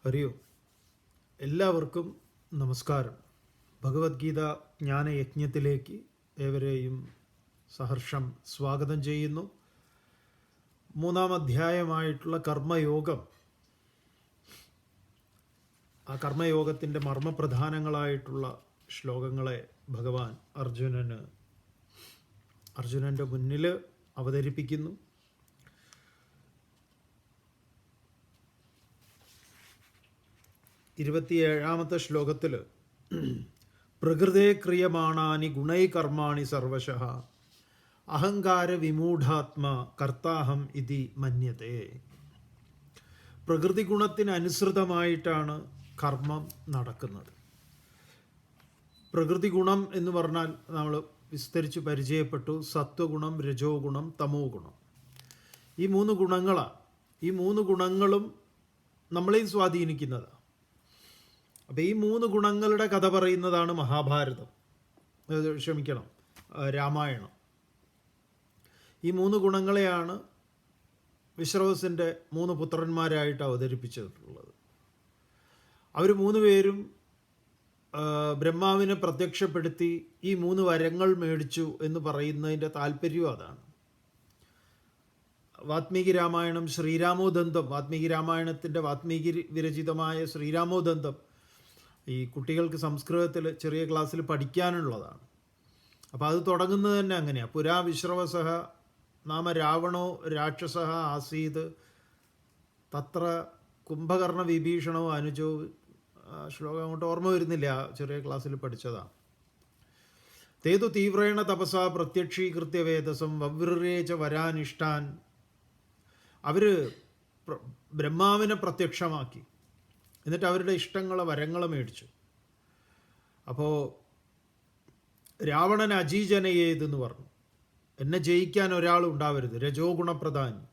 ഹരി ഓം. എല്ലാവർക്കും നമസ്കാരം. ഭഗവത്ഗീത ജ്ഞാനയജ്ഞത്തിലേക്ക് ഏവരെയും സഹർഷം സ്വാഗതം ചെയ്യുന്നു. 3-ാം അധ്യായമായിട്ടുള്ള കർമ്മയോഗം, ആ കർമ്മയോഗത്തിൻ്റെ മർമ്മപ്രധാനങ്ങളായിട്ടുള്ള ശ്ലോകങ്ങളെ ഭഗവാൻ അർജുനൻ്റെ മുന്നിൽ അവതരിപ്പിക്കുന്നു. 27-ാമത്തെ ശ്ലോകത്തിൽ പ്രകൃതേ ക്രിയമാണാനി ഗുണൈ കർമാണി സർവശഃ അഹങ്കാര വിമൂഢാത്മാ കർത്താഹം ഇതി മന്യത്തെ. പ്രകൃതി ഗുണത്തിനനുസൃതമായിട്ടാണ് കർമ്മം നടക്കുന്നത്. പ്രകൃതി ഗുണം എന്ന് പറഞ്ഞാൽ നമ്മൾ വിസ്തരിച്ച് പരിചയപ്പെട്ടു. സത്വഗുണം, രജോ ഗുണം, തമോ ഗുണം. ഈ 3 ഗുണങ്ങളാണ്. ഈ 3 ഗുണങ്ങളും നമ്മളെയും സ്വാധീനിക്കുന്നതാണ്. അപ്പോൾ ഈ 3 ഗുണങ്ങളുടെ കഥ പറയുന്നതാണ് മഹാഭാരതം, രാമായണം. ഈ 3 ഗുണങ്ങളെയാണ് വിശ്രവസിൻ്റെ 3 പുത്രന്മാരായിട്ട് അവതരിപ്പിച്ചിട്ടുള്ളത്. അവർ 3 പേരും ബ്രഹ്മാവിനെ പ്രത്യക്ഷപ്പെടുത്തി ഈ 3 വരങ്ങൾ മേടിച്ചു എന്ന് പറയുന്നതിൻ്റെ താല്പര്യവും അതാണ്. വാത്മീകി രാമായണം, ശ്രീരാമോദന്തം, വാത്മീകി രാമായണത്തിൻ്റെ വാത്മീകി വിരചിതമായ ശ്രീരാമോദന്തം ഈ കുട്ടികൾക്ക് സംസ്കൃതത്തിൽ ചെറിയ ക്ലാസ്സിൽ പഠിക്കാനുള്ളതാണ്. അപ്പോൾ അത് തുടങ്ങുന്നത് തന്നെ അങ്ങനെയാണ്. പുരാ വിശ്രവസഹ നാമ രാവണോ രാക്ഷസഃ ആസീത് തത്ര കുംഭകർണ വിഭീഷണോ അനുജോ. ശ്ലോകം അങ്ങോട്ട് ഓർമ്മ വരുന്നില്ല, ചെറിയ ക്ലാസ്സിൽ പഠിച്ചതാണ്. തേതു തീവ്രേണ തപസാ പ്രത്യക്ഷീകൃത്യ വേദസം വവ്രേച വരാനിഷ്ടാൻ. അവർ ബ്രഹ്മാവിനെ പ്രത്യക്ഷമാക്കി, എന്നിട്ട് അവരുടെ ഇഷ്ടങ്ങളെ വരങ്ങളെ മേടിച്ചു. അപ്പോൾ രാവണൻ അജീജനയേതെന്ന് പറഞ്ഞു, എന്നെ ജയിക്കാൻ ഒരാളുണ്ടാവരുത്. രജോ ഗുണപ്രധാനി.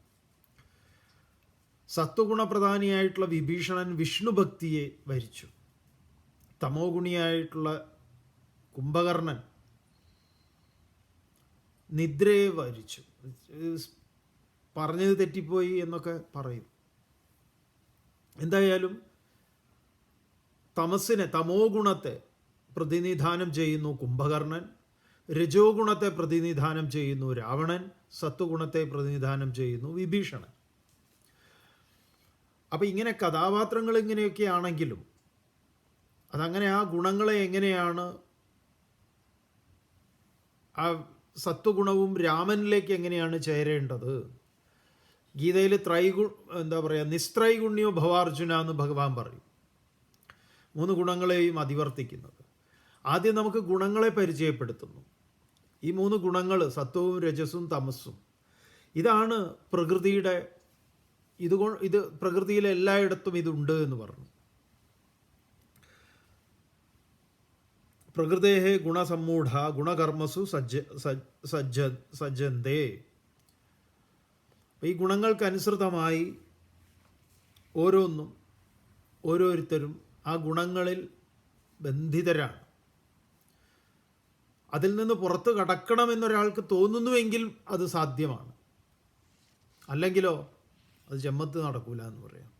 സത്വഗുണപ്രധാനിയായിട്ടുള്ള വിഭീഷണൻ വിഷ്ണുഭക്തിയെ വരിച്ചു. തമോ ഗുണിയായിട്ടുള്ള കുംഭകർണൻ നിദ്രയെ വരിച്ചു. പറഞ്ഞത് തെറ്റിപ്പോയി എന്നൊക്കെ പറയും. എന്തായാലും തമോ ഗുണത്തെ പ്രതിനിധാനം ചെയ്യുന്നു കുംഭകർണൻ, രജോ ഗുണത്തെ പ്രതിനിധാനം ചെയ്യുന്നു രാവണൻ, സത്വഗുണത്തെ പ്രതിനിധാനം ചെയ്യുന്നു വിഭീഷണൻ. അപ്പം ഇങ്ങനെ കഥാപാത്രങ്ങൾ ഇങ്ങനെയൊക്കെ ആണെങ്കിലും അതങ്ങനെ ആ ഗുണങ്ങളെ എങ്ങനെയാണ് ആ സത്വഗുണവും രാമനിലേക്ക് എങ്ങനെയാണ് ചേരേണ്ടത്. ഗീതയിൽ നിസ്ത്രൈഗുണ്യോ ഭവാർജുന എന്ന് ഭഗവാൻ പറയും. 3 ഗുണങ്ങളെയും അതിവർത്തിക്കുന്നത്. ആദ്യം നമുക്ക് ഗുണങ്ങളെ പരിചയപ്പെടുത്തുന്നു. ഈ 3 ഗുണങ്ങൾ, സത്വവും രജസും തമസ്സും, ഇതാണ് പ്രകൃതിയുടെ ഇത് പ്രകൃതിയിലെ എല്ലായിടത്തും ഇതുണ്ട് എന്ന് പറഞ്ഞു. പ്രകൃതേഹ ഗുണസമ്മൂഢ ഗുണകർമ്മസു സജ്ജന്തേ. ഈ ഗുണങ്ങൾക്കനുസൃതമായി ഓരോരുത്തരും ആ ഗുണങ്ങളിൽ ബന്ധിതരാണ്. അതിൽ നിന്ന് പുറത്ത് കടക്കണമെന്നൊരാൾക്ക് തോന്നുന്നുവെങ്കിൽ അത് സാധ്യമാണ്, അല്ലെങ്കിലോ അത് ജമ്മത്ത് നടക്കൂല എന്ന് പറയാം.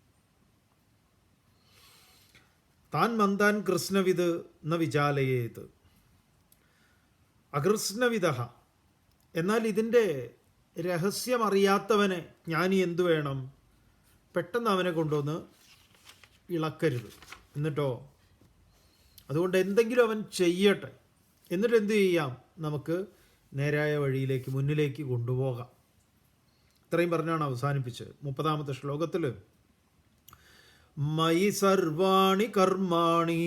താൻ മന്ദാൻ കൃഷ്ണവിത് ന വിചാലയേത്. അകൃഷ്ണവിദ. എന്നാൽ ഇതിൻ്റെ രഹസ്യം അറിയാത്തവനെ ജ്ഞാനി എന്തു വേണം? പെട്ടെന്ന് അവനെ കൊണ്ടുവന്ന് ഇളക്കരുത്. എന്നിട്ടോ അതുകൊണ്ട് എന്തെങ്കിലും അവൻ ചെയ്യട്ടെ, എന്നിട്ട് എന്തു ചെയ്യാം? നമുക്ക് നേരായ വഴിയിലേക്ക്, മുന്നിലേക്ക് കൊണ്ടുപോകാം. ഇത്രയും പറഞ്ഞാണ് അവസാനിപ്പിച്ചത്. 30-ാമത്തെ ശ്ലോകത്തിൽ മയി സർവാണി കർമാണി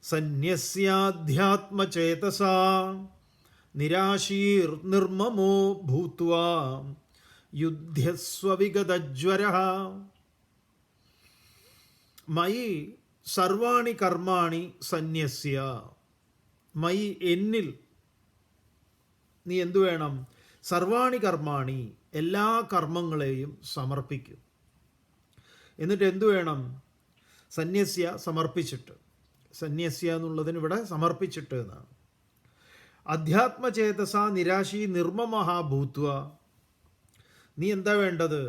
സന്യസ്യാധ്യാത്മചേതസാ നിരാശീർ നിർമ്മമോ ഭൂത്വാ യുദ്ധ്യസ്വ വിഗതജ്വരഃ. മയി സർവാണി കർമാണി സന്യസ്യ. മയി എന്നിൽ നീ എന്തു വേണം? സർവാണി കർമാണി എല്ലാ കർമ്മങ്ങളെയും സമർപ്പിക്കും. എന്നിട്ട് എന്തു വേണം? സന്യസ്യ സമർപ്പിച്ചിട്ട്. സന്യസ്യ എന്നുള്ളതിന് ഇവിടെ സമർപ്പിച്ചിട്ട് എന്നാണ്. അധ്യാത്മചേതസ നിരാശി നിർമ്മമഹാഭൂത്വ. നീ എന്താ വേണ്ടത്?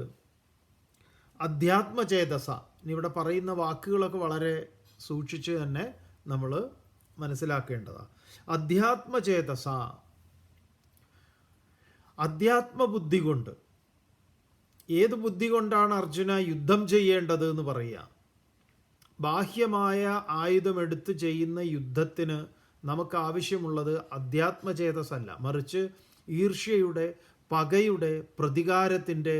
അധ്യാത്മചേതസ, ഇനി ഇവിടെ പറയുന്ന വാക്കുകളൊക്കെ വളരെ സൂക്ഷിച്ച് തന്നെ നമ്മൾ മനസ്സിലാക്കേണ്ടതാണ്. അധ്യാത്മചേതസ, അധ്യാത്മബുദ്ധി കൊണ്ട്. ഏത് ബുദ്ധി കൊണ്ടാണ് അർജുന യുദ്ധം ചെയ്യേണ്ടത് എന്ന് പറയുക? ബാഹ്യമായ ആയുധമെടുത്ത് ചെയ്യുന്ന യുദ്ധത്തിന് നമുക്ക് ആവശ്യമുള്ളത് അധ്യാത്മചേതസല്ല, മറിച്ച് ഈർഷ്യയുടെ, പകയുടെ, പ്രതികാരത്തിൻ്റെ,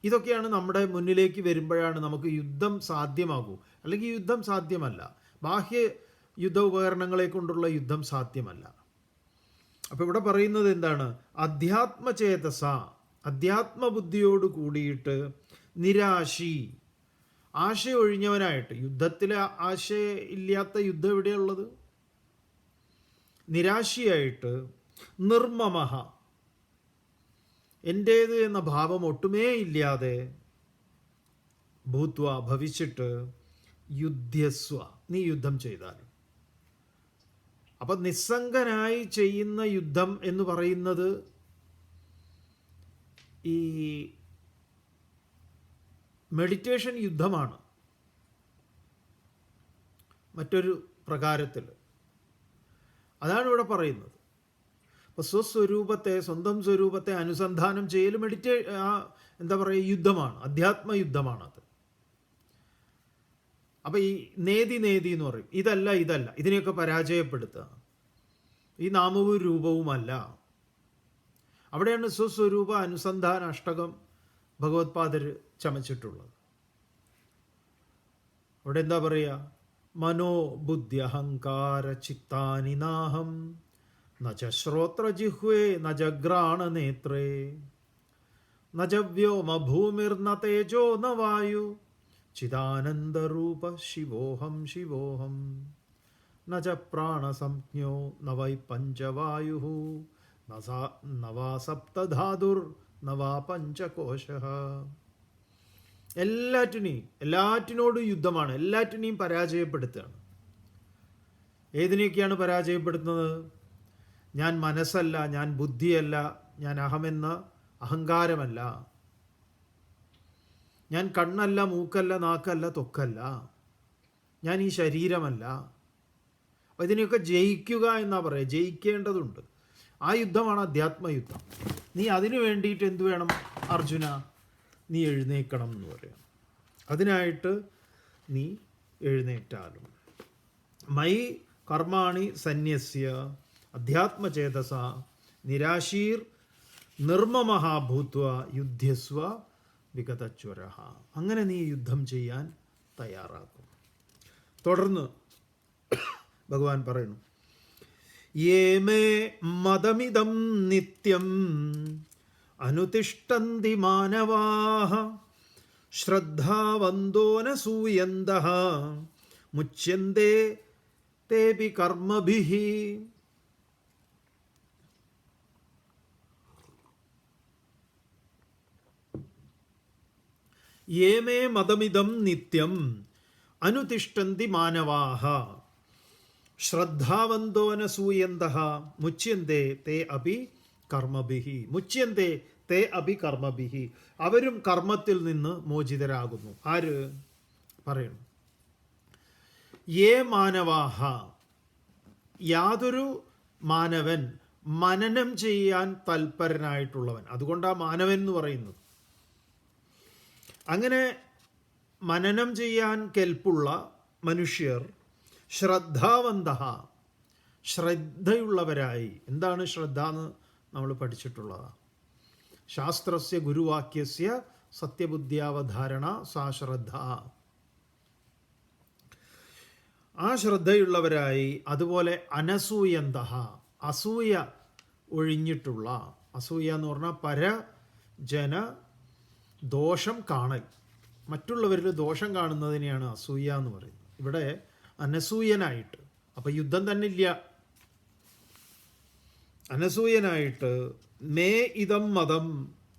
ഇതൊക്കെയാണ് നമ്മുടെ മുന്നിലേക്ക് വരുമ്പോഴാണ് നമുക്ക് യുദ്ധം സാധ്യമാകൂ. അല്ലെങ്കിൽ യുദ്ധം സാധ്യമല്ല, ബാഹ്യ യുദ്ധ ഉപകരണങ്ങളെ കൊണ്ടുള്ള യുദ്ധം സാധ്യമല്ല. അപ്പോൾ ഇവിടെ പറയുന്നത് എന്താണ്? അധ്യാത്മചേതസ, അധ്യാത്മബുദ്ധിയോട് കൂടിയിട്ട്, നിരാശി, ആശ ഒഴിഞ്ഞവനായിട്ട്. യുദ്ധത്തിൽ ആശ ഇല്ലാത്ത യുദ്ധം എവിടെയുള്ളത്? നിരാശിയായിട്ട്, നിർമ്മമഃ, എൻ്റേത് എന്ന ഭാവം ഒട്ടുമേ ഇല്ലാതെ, ഭൂത്വ, ഭവിച്ചിട്ട്, യുദ്ധ്യസ്വ, നീ യുദ്ധം ചെയ്താലും. അപ്പം നിസ്സംഗനായി ചെയ്യുന്ന യുദ്ധം എന്ന് പറയുന്നത് ഈ മെഡിറ്റേഷൻ യുദ്ധമാണ് മറ്റൊരു പ്രകാരത്തിൽ. അതാണ് ഇവിടെ പറയുന്നത്. അപ്പോൾ സ്വസ്വരൂപത്തെ, സ്വന്തം സ്വരൂപത്തെ അനുസന്ധാനം ചെയ്യൽ എന്താ പറയുക, യുദ്ധമാണ്, അധ്യാത്മ യുദ്ധമാണത്. അപ്പോൾ ഈ നേതി എന്ന് പറയും, ഇതല്ല ഇതിനെയൊക്കെ പരാജയപ്പെടുത്തുക. ഈ നാമവും രൂപവുമല്ല. അവിടെയാണ് സ്വസ്വരൂപ അനുസന്ധാന അഷ്ടകം ഭഗവത്പാദർ ചമച്ചിട്ടുള്ളത്. അവിടെ എന്താ പറയുക? മനോ ബുദ്ധി അഹങ്കാര ചിത്താനി നാഹം നച ശ്രോത്രജിഹ്വേ നച ഘ്രാണനേത്രേ നച വ്യോമ ഭൂമിർന തേജോ ന വായു ചിദാനന്ദരൂപ ശിവോഹം ശിവോഹം നച പ്രാണസംജ്ഞോ ന വൈ പഞ്ചവായു നവാ സപ്തധാതുർ നവാ പഞ്ചകോശഃ. എല്ലാറ്റിനോടും യുദ്ധമാണ്, എല്ലാറ്റിനെയും പരാജയപ്പെടുത്തുകയാണ്. ഏതിനെയൊക്കെയാണ് പരാജയപ്പെടുത്തുന്നത്? ഞാൻ മനസ്സല്ല, ഞാൻ ബുദ്ധിയല്ല, ഞാൻ അഹമെന്ന അഹങ്കാരമല്ല, ഞാൻ കണ്ണല്ല, മൂക്കല്ല, നാക്കല്ല, ത്വക്കല്ല, ഞാൻ ഈ ശരീരമല്ല. അപ്പം ഇതിനെയൊക്കെ ജയിക്കുക എന്നാ പറയുക, ജയിക്കേണ്ടതുണ്ട്. ആ യുദ്ധമാണ് അധ്യാത്മയുദ്ധം. നീ അതിനു വേണ്ടിയിട്ട് എന്തു വേണം അർജുന? നീ എഴുന്നേൽക്കണം എന്ന് പറയാം. അതിനായിട്ട് നീ എഴുന്നേറ്റാലും. മൈ കർമാണി സന്യസ്യ അധ്യാത്മചേതസ നിരാശീർ നിർമ്മമഃ ഭൂത്വ യുദ്ധ്യസ്വ വിഗതജ്വരഃ. അങ്ങനെ നീ യുദ്ധം ചെയ്യാൻ തയ്യാറാക്കും. തുടർന്ന് ഭഗവാൻ പറയുന്നു, യേ മേ മദമിദം നിത്യം അനുതിഷ്ഠന്തി മാനവാഃ ശ്രദ്ധാവന്തോ ന സൂയന്തഃ മുച്യന്തെ തേപി കർമ്മഭിഃ. യേ മേ മദമിദം നിത്യം അനുതിഷ്ഠന്തി മാനവാഃ ശ്രദ്ധാവന്തോ ന സൂയന്തഃ മുച്യന്തെ തേ അപി കർമ്മഭിഃ. മുച്യന്തെ തേ അപി കർമ്മഭിഃ. അവരും കർമ്മത്തിൽ നിന്ന് മോചിതരാകുന്നു. ആര് പറയുന്നു? യേ മാനവാഹ, യാതൊരു മാനവൻ, മനനം ചെയ്യാൻ തൽപരനായിട്ടുള്ളവൻ. അതുകൊണ്ടാണ് മാനവൻ എന്ന് പറയുന്നത്. അങ്ങനെ മനനം ചെയ്യാൻ കെൽപ്പുള്ള മനുഷ്യർ, ശ്രദ്ധാവന്തഃ, ശ്രദ്ധയുള്ളവരായി. എന്താണ് ശ്രദ്ധ എന്ന് നമ്മൾ പഠിച്ചിട്ടുള്ളതാണ്. ശാസ്ത്രസ്യ ഗുരുവാക്യസ്യ സത്യബുദ്ധ്യാവധാരണ സാ ശ്രദ്ധ. ആ ശ്രദ്ധയുള്ളവരായി. അതുപോലെ അനസൂയന്തഃ, അസൂയ ഒഴിഞ്ഞിട്ടുള്ള. അസൂയ എന്ന് പറഞ്ഞാൽ പരജന ദോഷം കാണൽ, മറ്റുള്ളവരിൽ ദോഷം കാണുന്നതിനെയാണ് അസൂയ എന്ന് പറയുന്നത്. ഇവിടെ അനസൂയനായിട്ട്, അപ്പം യുദ്ധം തന്നെ ഇല്ല. അനസൂയനായിട്ട് മേ ഇതം മതം,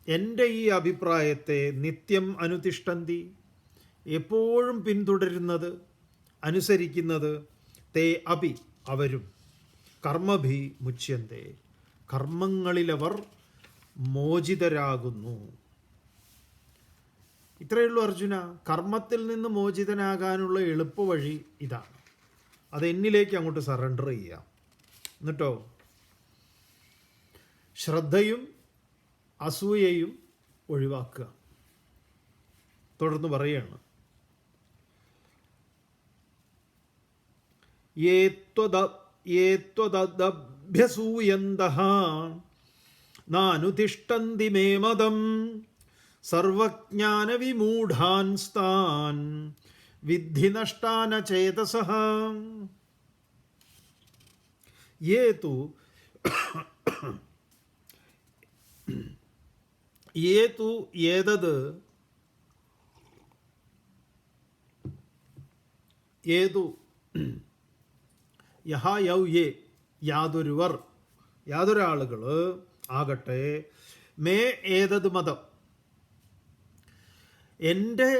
എൻ്റെ ഈ അഭിപ്രായത്തെ നിത്യം അനുതിഷ്ഠന്തി, എപ്പോഴും പിന്തുടരുന്നത്, അനുസരിക്കുന്നത്, തേ അപി, അവരും, കർമ്മഭി മുച്യന്തേ, കർമ്മങ്ങളിലവർ മോചിതരാകുന്നു. ഇത്രയേ ഉള്ളൂ അർജുന. കർമ്മത്തിൽ നിന്ന് മോചിതനാകാനുള്ള എളുപ്പ വഴി ഇതാണ്. അത് എന്നിലേക്ക് അങ്ങോട്ട് സറണ്ടർ ചെയ്യാം. എന്നിട്ടോ ശ്രദ്ധയും അസൂയയും ഒഴിവാക്കുക. തുടർന്ന് പറയുകയാണ്, യേത്വദഭ്യസൂയന്തഃ നാനുതിഷ്ഠന്തി മേ മദം സർവജ്ഞാനവിമൂഢാൻസ്താൻ വിദ്ധി നഷ്ടാന ചേതസഃ. യാതൊരാളുകൾ ആകട്ടെ, മേ ഏതത് മതം, എൻ്റെ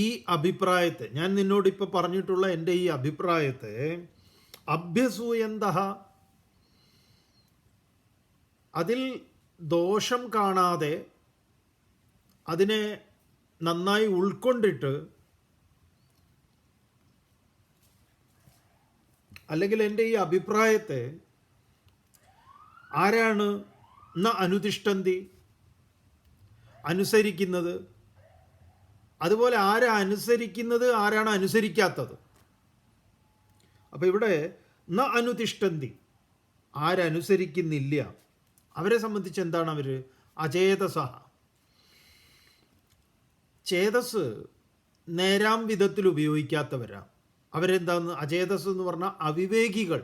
ഈ അഭിപ്രായത്തെ, ഞാൻ നിന്നോടിപ്പോൾ പറഞ്ഞിട്ടുള്ള എൻ്റെ ഈ അഭിപ്രായത്തെ, അഭ്യസൂയന്തഃ, അതിൽ ദോഷം കാണാതെ അതിനെ നന്നായി ഉൾക്കൊണ്ടിട്ട്, അല്ലെങ്കിൽ എൻ്റെ ഈ അഭിപ്രായത്തെ ആരാണ് അനുതിഷ്ഠന്തി, അനുസരിക്കുന്നത്, അതുപോലെ ആരാ അനുസരിക്കുന്നത്, ആരാണ് അനുസരിക്കാത്തത്. അപ്പോൾ ഇവിടെ അനുതിഷ്ഠന്തി, ആരനുസരിക്കുന്നില്ല, അവരെ സംബന്ധിച്ച് എന്താണ്? അവർ അചേതസഃ. ചേതസ് നേരാം വിധത്തിൽ ഉപയോഗിക്കാത്തവരാണ്. അവരെന്താന്ന്? അചേതസ് എന്ന് പറഞ്ഞാൽ അവിവേകികൾ.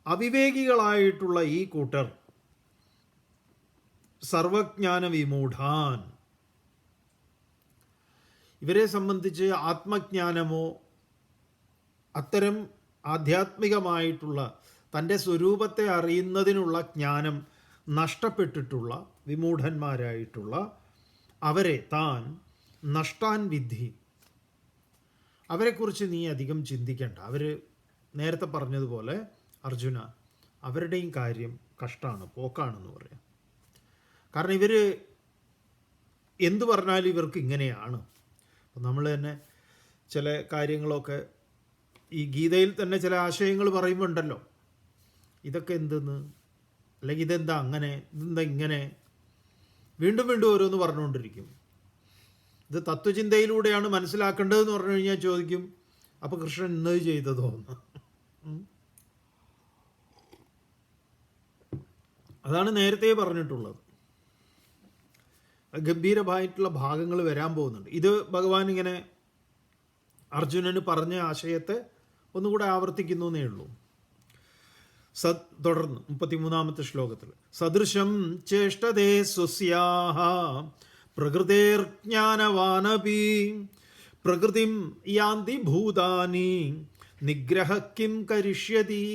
അവിവേകികളായിട്ടുള്ള ഈ കൂട്ടർ സർവജ്ഞാന വിമൂഢാൻ, ഇവരെ സംബന്ധിച്ച് ആത്മജ്ഞാനമോ അത്തരം ആധ്യാത്മികമായിട്ടുള്ള തൻ്റെ സ്വരൂപത്തെ അറിയുന്നതിനുള്ള ജ്ഞാനം നഷ്ടപ്പെട്ടിട്ടുള്ള വിമൂഢന്മാരായിട്ടുള്ള അവരെ താൻ നഷ്ടാൻ വിദ്ധി, അവരെക്കുറിച്ച് നീ അധികം ചിന്തിക്കേണ്ട. അവർ നേരത്തെ പറഞ്ഞതുപോലെ അർജുന, അവരുടെയും കാര്യം കഷ്ടമാണ്, പോക്കാണെന്ന് പറയാം. കാരണം ഇവർ എന്തു പറഞ്ഞാലും ഇവർക്ക് ഇങ്ങനെയാണ്. അപ്പം നമ്മൾ തന്നെ ചില കാര്യങ്ങളൊക്കെ ഈ ഗീതയിൽ തന്നെ ചില ആശയങ്ങൾ പറയുമ്പോൾ ഉണ്ടല്ലോ, ഇതൊക്കെ എന്തെന്ന്, അല്ലെങ്കിൽ ഇതെന്താ അങ്ങനെ, ഇതെന്താ ഇങ്ങനെ, വീണ്ടും വീണ്ടും ഓരോന്ന് പറഞ്ഞുകൊണ്ടിരിക്കും. ഇത് തത്വചിന്തയിലൂടെയാണ് മനസ്സിലാക്കേണ്ടതെന്ന് പറഞ്ഞു കഴിഞ്ഞാൽ ചോദിക്കും, അപ്പോൾ കൃഷ്ണൻ ഇന്നത് ചെയ്തതോ എന്ന്. അതാണ് നേരത്തെ പറഞ്ഞിട്ടുള്ളത്. ഗംഭീരമായിട്ടുള്ള ഭാഗങ്ങൾ വരാൻ പോകുന്നുണ്ട്. ഇത് ഭഗവാൻ ഇങ്ങനെ അർജുനന് പറഞ്ഞ ആശയത്തെ ഒന്നുകൂടെ ആവർത്തിക്കുന്നു എന്നേ ഉള്ളൂ. തുടർന്ന് 33-ാമത്തെ ശ്ലോകത്തിൽ, സദൃശം ചേഷ്ടതേ സ്വസ്യാഹ പ്രകൃതേർജ്ഞാനവാനപി പ്രകൃതിം യാന്തി ഭൂതാനി നിഗ്രഹ കിം കരിഷ്യതി.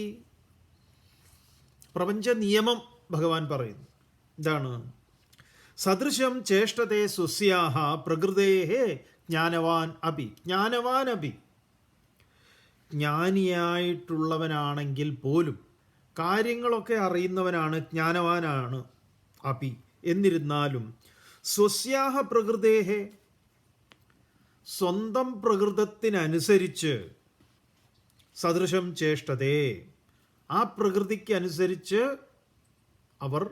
പ്രപഞ്ച നിയമം ഭഗവാൻ പറയുന്നു. എന്താണ്? സദൃശം ചേഷ്ടതേ സ്വസ്യാഹ പ്രകൃതേഹേ ജ്ഞാനവാൻ അപി. ജ്ഞാനവാൻ അപി, ജ്ഞാനിയായിട്ടുള്ളവനാണെങ്കിൽ പോലും, കാര്യങ്ങളൊക്കെ അറിയുന്നവനാണ്, ജ്ഞാനവാനാണ് അപി, എന്നിരുന്നാലും സ്വസ്യാഹ പ്രകൃതേഹേ, സ്വന്തം പ്രകൃതത്തിനനുസരിച്ച്, സദൃശം ചേഷ്ടതേ, ആ പ്രകൃതിക്കനുസരിച്ച് അവർ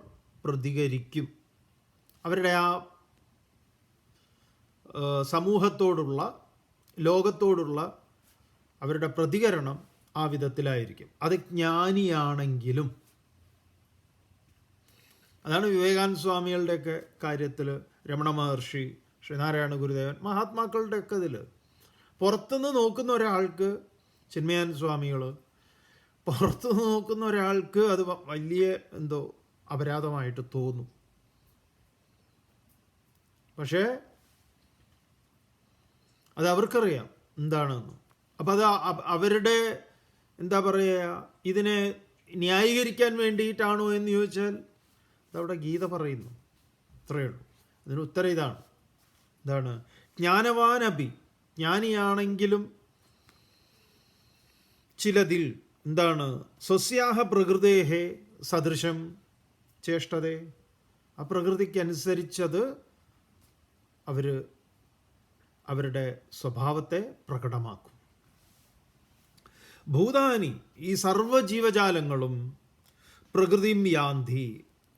പ്രതികരിക്കും. അവരുടെ ആ സമൂഹത്തോടുള്ള, ലോകത്തോടുള്ള അവരുടെ പ്രതികരണം ആ വിധത്തിലായിരിക്കും. അത് ജ്ഞാനിയാണെങ്കിലും. അതാണ് വിവേകാനന്ദ സ്വാമികളുടെയൊക്കെ കാര്യത്തിൽ, രമണ മഹർഷി, ശ്രീനാരായണ ഗുരുദേവൻ, മഹാത്മാക്കളുടെയൊക്കെ ഇതിൽ പുറത്തുനിന്ന് നോക്കുന്ന ഒരാൾക്ക്, ചിന്മയാനന്ദ സ്വാമികൾ, പുറത്തുനിന്ന് നോക്കുന്ന ഒരാൾക്ക് അത് വലിയ എന്തോ അപരാധമായിട്ട് തോന്നും. പക്ഷേ അത് അവർക്കറിയാം എന്താണെന്ന്. അപ്പം അത് അവരുടെ എന്താ പറയുക, ഇതിനെ ന്യായീകരിക്കാൻ വേണ്ടിയിട്ടാണോ എന്ന് ചോദിച്ചാൽ അതവിടെ ഗീത പറയുന്നു. അത്രയേ ഉള്ളൂ. അതിന് ഉത്തരം ഇതാണ്. എന്താണ്? ജ്ഞാനവാനപി, ജ്ഞാനിയാണെങ്കിലും ചിലതിൽ എന്താണ്? സ്വസ്യാഹ പ്രകൃതേഹേ സദൃശം ചേഷ്ടതേ, ആ പ്രകൃതിക്കനുസരിച്ചത് അവർ അവരുടെ സ്വഭാവത്തെ പ്രകടമാക്കും. ഭൂതാനി, ഈ സർവ്വജീവജാലങ്ങളും പ്രകൃതിം യാന്തി,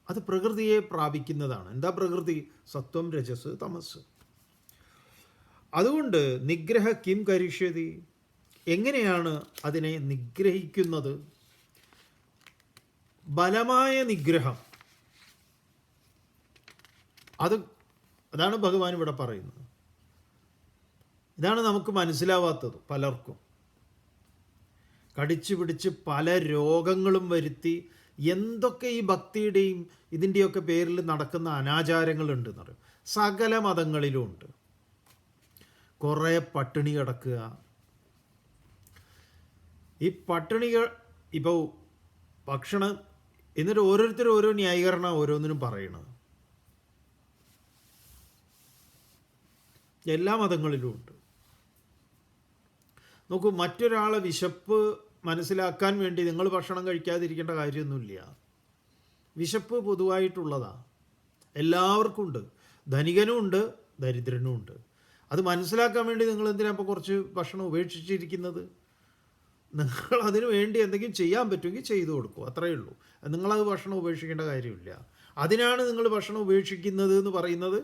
അത് പ്രകൃതിയെ പ്രാപിക്കുന്നതാണ്. എന്താ പ്രകൃതി? സത്വം, രജസ്, തമസ്. അതുകൊണ്ട് നിഗ്രഹ കിം കരിഷ്യതി, എങ്ങനെയാണ് അതിനെ നിഗ്രഹിക്കുന്നത്? ബലമായ നിഗ്രഹം. അതാണ് ഭഗവാൻ ഇവിടെ പറയുന്നത്. ഇതാണ് നമുക്ക് മനസ്സിലാവാത്തത് പലർക്കും. കടിച്ചു പിടിച്ച് പല രോഗങ്ങളും വരുത്തി എന്തൊക്കെ ഈ ഭക്തിയുടെയും ഇതിൻ്റെയൊക്കെ പേരിൽ നടക്കുന്ന അനാചാരങ്ങളുണ്ടെന്ന് പറയും. സകല മതങ്ങളിലും ഉണ്ട്. കുറേ പട്ടിണി കിടക്കുക. ഈ പട്ടിണികൾ ഇപ്പോൾ ഭക്ഷണം, എന്നിട്ട് ഓരോരുത്തരും ഓരോ ന്യായീകരണം ഓരോന്നിനും പറയണത്. എല്ലാ മതങ്ങളിലും ഉണ്ട്. നോക്കൂ, മറ്റൊരാളെ വിശപ്പ് മനസ്സിലാക്കാൻ വേണ്ടി നിങ്ങൾ ഭക്ഷണം കഴിക്കാതിരിക്കേണ്ട കാര്യമൊന്നുമില്ല. വിശപ്പ് പൊതുവായിട്ടുള്ളതാണ്, എല്ലാവർക്കും ഉണ്ട്. ധനികനും ഉണ്ട്, ദരിദ്രനും ഉണ്ട്. അത് മനസ്സിലാക്കാൻ വേണ്ടി നിങ്ങൾ എന്തിനാ ഇപ്പോൾ കുറച്ച് ഭക്ഷണം ഉപേക്ഷിച്ചിരിക്കുന്നത്? നിങ്ങൾ അതിനു വേണ്ടി എന്തെങ്കിലും ചെയ്യാൻ പറ്റുമെങ്കിൽ ചെയ്തു കൊടുക്കും, അത്രയേ ഉള്ളൂ. നിങ്ങളത് ഭക്ഷണം ഉപേക്ഷിക്കേണ്ട കാര്യമില്ല. അതിനാണ് നിങ്ങൾ ഭക്ഷണം ഉപേക്ഷിക്കുന്നത് എന്ന് പറയുന്നത്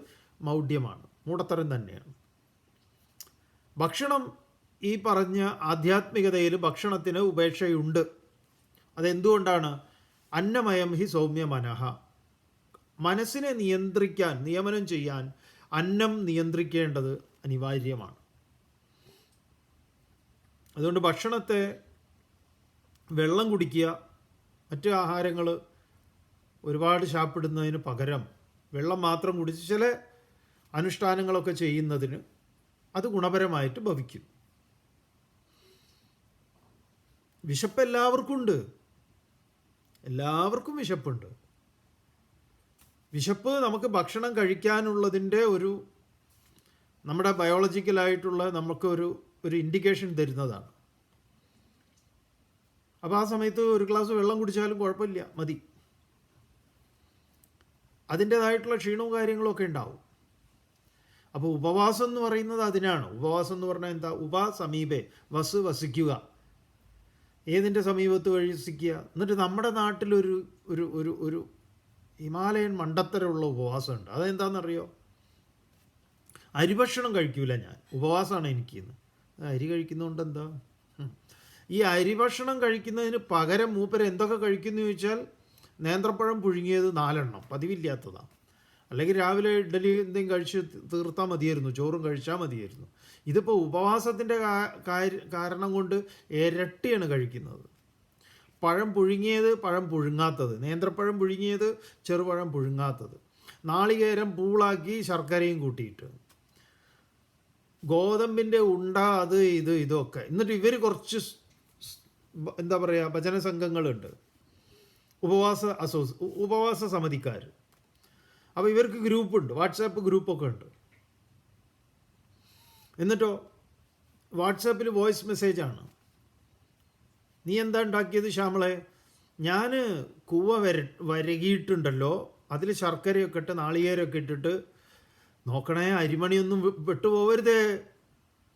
മൗഢ്യമാണ്, മൂഢത്തരം തന്നെയാണ്. ഭക്ഷണം, ഈ പറഞ്ഞ ആധ്യാത്മികതയിൽ ഭക്ഷണത്തിന് ഉപേക്ഷയുണ്ട്. അതെന്തുകൊണ്ടാണ്? അന്നമയം ഹി സൗമ്യ മനഃ, മനസ്സിനെ നിയന്ത്രിക്കാൻ, നിയമനം ചെയ്യാൻ അന്നം നിയന്ത്രിക്കേണ്ടത് അനിവാര്യമാണ്. അതുകൊണ്ട് ഭക്ഷണത്തെ, വെള്ളം കുടിക്കുക, മറ്റ് ആഹാരങ്ങൾ ഒരുപാട് ശാപ്പിടുന്നതിന് പകരം വെള്ളം മാത്രം കുടിച്ച് ചില അനുഷ്ഠാനങ്ങളൊക്കെ ചെയ്യുന്നതിന് അത് ഗുണപരമായിട്ട് ഭവിക്കും. വിശപ്പ് എല്ലാവർക്കും ഉണ്ട്, എല്ലാവർക്കും വിശപ്പുണ്ട്. വിശപ്പ് നമുക്ക് ഭക്ഷണം കഴിക്കാനുള്ളതിൻ്റെ നമ്മുടെ ബയോളജിക്കലായിട്ടുള്ള നമുക്ക് ഒരു ഇൻഡിക്കേഷൻ തരുന്നതാണ്. അപ്പോൾ ആ സമയത്ത് ഒരു ഗ്ലാസ് വെള്ളം കുടിച്ചാലും കുഴപ്പമില്ല, മതി. അതിൻ്റേതായിട്ടുള്ള ക്ഷീണവും കാര്യങ്ങളൊക്കെ ഉണ്ടാവും. അപ്പോൾ ഉപവാസം എന്ന് പറയുന്നത് അതിനാണ്. ഉപവാസം എന്ന് പറഞ്ഞാൽ എന്താ? സമീപേ വസിക്കുക. ഏതിൻ്റെ സമീപത്ത് വസിക്കുക? എന്നിട്ട് നമ്മുടെ നാട്ടിലൊരു ഒരു ഒരു ഒരു ഹിമാലയൻ മണ്ടത്തരമുള്ള ഉപവാസമുണ്ട്. അതെന്താണെന്നറിയോ? അരിഭക്ഷണം കഴിക്കൂല ഞാൻ, ഉപവാസമാണ് എനിക്കിന്ന്. അരി കഴിക്കുന്നതുകൊണ്ട് എന്താ? ഈ അരിഭക്ഷണം കഴിക്കുന്നതിന് പകരം മൂപ്പര് എന്തൊക്കെ കഴിക്കുന്നു ചോദിച്ചാൽ, നേന്ത്രപ്പഴം പുഴുങ്ങിയത് 4 എണ്ണം, പതിവില്ലാത്തതാണ്. അല്ലെങ്കിൽ രാവിലെ ഇഡ്ഡലി എന്തെങ്കിലും കഴിച്ച് തീർത്താൽ മതിയായിരുന്നു, ചോറും കഴിച്ചാൽ മതിയായിരുന്നു. ഇതിപ്പോൾ ഉപവാസത്തിൻ്റെ കാരണം കൊണ്ട് ഇരട്ടിയാണ് കഴിക്കുന്നത്. പഴം പുഴുങ്ങിയത്, പഴം പുഴുങ്ങാത്തത്, നേന്ത്രപ്പഴം പുഴുങ്ങിയത്, ചെറുപഴം പുഴുങ്ങാത്തത്, നാളികേരം പൂളാക്കി ശർക്കരയും കൂട്ടിയിട്ട്, ഗോതമ്പിൻ്റെ ഉണ്ട, അത് ഇതൊക്കെ. എന്നിട്ട് ഇവർ കുറച്ച് എന്താ പറയുക, ഭജന സംഘങ്ങളുണ്ട്, ഉപവാസ സമിതിക്കാർ. അപ്പോൾ ഇവർക്ക് ഗ്രൂപ്പുണ്ട്, വാട്സാപ്പ് ഗ്രൂപ്പൊക്കെ ഉണ്ട്. എന്നിട്ടോ വാട്സാപ്പിൽ വോയിസ് മെസ്സേജാണ്. നീ എന്താ ഉണ്ടാക്കിയത് ശ്യാമളെ? ഞാൻ കൂവ വരകിയിട്ടുണ്ടല്ലോ, അതിൽ ശർക്കരയൊക്കെ ഇട്ട് നാളികേരമൊക്കെ ഇട്ടിട്ട്, നോക്കണേ അരിമണിയൊന്നും വിട്ടുപോകരുതേ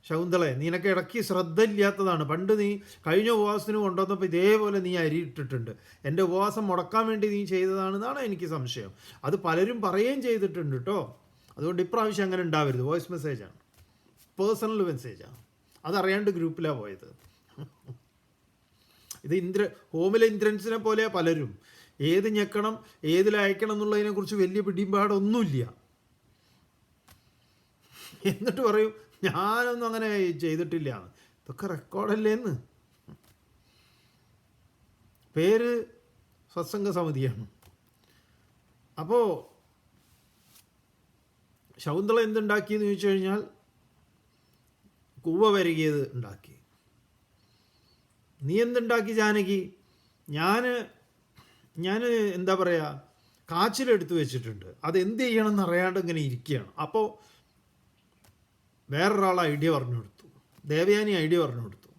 ശകുന്തളെ, നിനക്ക് ഇടയ്ക്ക് ശ്രദ്ധ ഇല്ലാത്തതാണ്. പണ്ട് നീ കഴിഞ്ഞ ഉപവാസത്തിന് കൊണ്ടുവന്നപ്പോൾ ഇതേപോലെ നീ അരി ഇട്ടിട്ടുണ്ട്. എൻ്റെ ഉപവാസം മുടക്കാൻ വേണ്ടി നീ ചെയ്തതാണെന്നാണ് എനിക്ക് സംശയം. അത് പലരും പറയുകയും ചെയ്തിട്ടുണ്ട് കേട്ടോ. അതുകൊണ്ട് ഇപ്രാവശ്യം അങ്ങനെ ഉണ്ടാവരുത്. വോയിസ് മെസ്സേജാണ്, പേഴ്സണൽ മെസ്സേജാണ്. അതറിയാണ്ട് ഗ്രൂപ്പിലാണ് പോയത്. ഇത് ഹോമിലെ ഇന്ദ്രൻസിനെ പോലെ പലരും ഏത് ഞെക്കണം, ഏതിലയക്കണം എന്നുള്ളതിനെക്കുറിച്ച് വലിയ പിടിപാടൊന്നുമില്ല. എന്നിട്ട് പറയും ഞാനൊന്നും അങ്ങനെ ചെയ്തിട്ടില്ല. ഇതൊക്കെ റെക്കോർഡല്ലേന്ന്. പേര് സത്സംഗ സമിതിയാണ്. അപ്പോൾ ശകുന്തള എന്തുണ്ടാക്കിയെന്ന് ചോദിച്ചു കഴിഞ്ഞാൽ, കൂവ വരകിയത് ഉണ്ടാക്കി. നീ എന്തുണ്ടാക്കി ജാനകി? ഞാൻ എന്താ പറയുക, കാച്ചിലെടുത്ത് വെച്ചിട്ടുണ്ട്. അതെന്ത് ചെയ്യണമെന്ന് അറിയാണ്ട് ഇങ്ങനെ ഇരിക്കുകയാണ്. അപ്പോൾ വേറൊരാൾ ഐഡിയ പറഞ്ഞു കൊടുത്തു, ദേവയാനി ഐഡിയ പറഞ്ഞു കൊടുത്തു.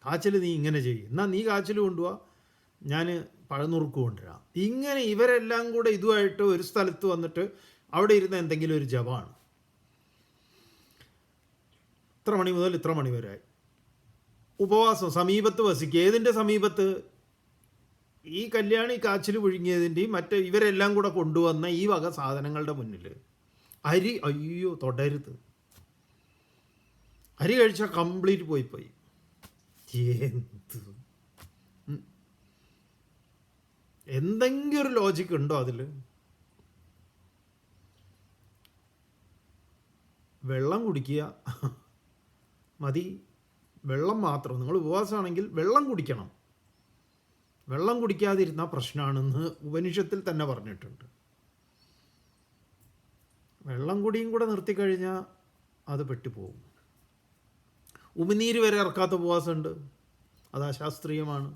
കാച്ചിൽ നീ ഇങ്ങനെ ചെയ്യും, എന്നാൽ നീ കാച്ചിൽ കൊണ്ടുപോവാ, ഞാൻ പഴനുറുക്ക് കൊണ്ടുവരാം. ഇങ്ങനെ ഇവരെല്ലാം കൂടെ ഇതുമായിട്ട് ഒരു സ്ഥലത്ത് വന്നിട്ട് അവിടെ ഇരുന്ന എന്തെങ്കിലും ഒരു ജപമാണ്. ഇത്ര മണി മുതൽ ഇത്ര മണി വരെ ഉപവാസം, സമീപത്ത് വസിക്കുക. ഏതിൻ്റെ സമീപത്ത്? ഈ കല്യാണി കാച്ചിൽ പുഴുങ്ങിയതിൻ്റെയും മറ്റേ ഇവരെല്ലാം കൂടെ കൊണ്ടുവന്ന ഈ വക സാധനങ്ങളുടെ മുന്നിൽ അരി അയ്യോ തൊടരുത്. അരി കഴിച്ചാൽ കംപ്ലീറ്റ് പോയി. എന്ത് എന്തെങ്കിലും ഒരു ലോജിക്ക് ഉണ്ടോ അതിൽ? വെള്ളം കുടിക്കുക മതി, വെള്ളം മാത്രം. നിങ്ങൾ ഉപവാസമാണെങ്കിൽ വെള്ളം കുടിക്കണം. വെള്ളം കുടിക്കാതിരുന്ന പ്രശ്നമാണെന്ന് ഉപനിഷത്തിൽ തന്നെ പറഞ്ഞിട്ടുണ്ട്. വെള്ളം കുടിയും കൂടെ നിർത്തിക്കഴിഞ്ഞാൽ അത് പെട്ടുപോകും. ഉമിനീര് വരെ ഇറക്കാത്ത ഉപവാസമുണ്ട്, അത് അശാസ്ത്രീയമാണ്.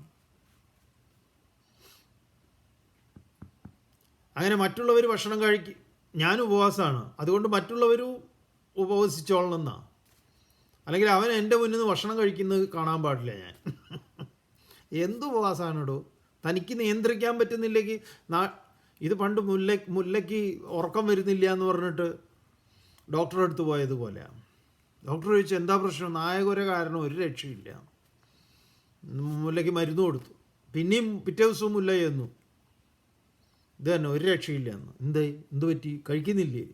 അങ്ങനെ മറ്റുള്ളവർ ഭക്ഷണം കഴിക്കും, ഞാൻ ഉപവാസമാണ് അതുകൊണ്ട് മറ്റുള്ളവരും ഉപവസിച്ചോളണം എന്നാണ്. അല്ലെങ്കിൽ അവൻ എൻ്റെ മുന്നിൽ നിന്ന് ഭക്ഷണം കഴിക്കുന്നത് കാണാൻ പാടില്ല ഞാൻ. എന്ത് ഉപവാസമാണിടോ? തനിക്ക് നിയന്ത്രിക്കാൻ പറ്റുന്നില്ലെങ്കിൽ ഇത് പണ്ട് മുല്ലയ്ക്ക് ഉറക്കം വരുന്നില്ല എന്ന് പറഞ്ഞിട്ട് ഡോക്ടറെ അടുത്ത് പോയതുപോലെയാണ്. ഡോക്ടർ ചോദിച്ചു എന്താ പ്രശ്നം? നായകൊര കാരണം ഒരു രക്ഷയില്ല. മുല്ലയ്ക്ക് മരുന്ന് കൊടുത്തു, പിന്നെയും പിറ്റേ ദിവസവും മുല്ല ചെന്നു, ഇത് തന്നെ ഒരു രക്ഷയില്ല എന്ന്. എന്ത് പറ്റി? കഴിക്കുന്നില്ലേ?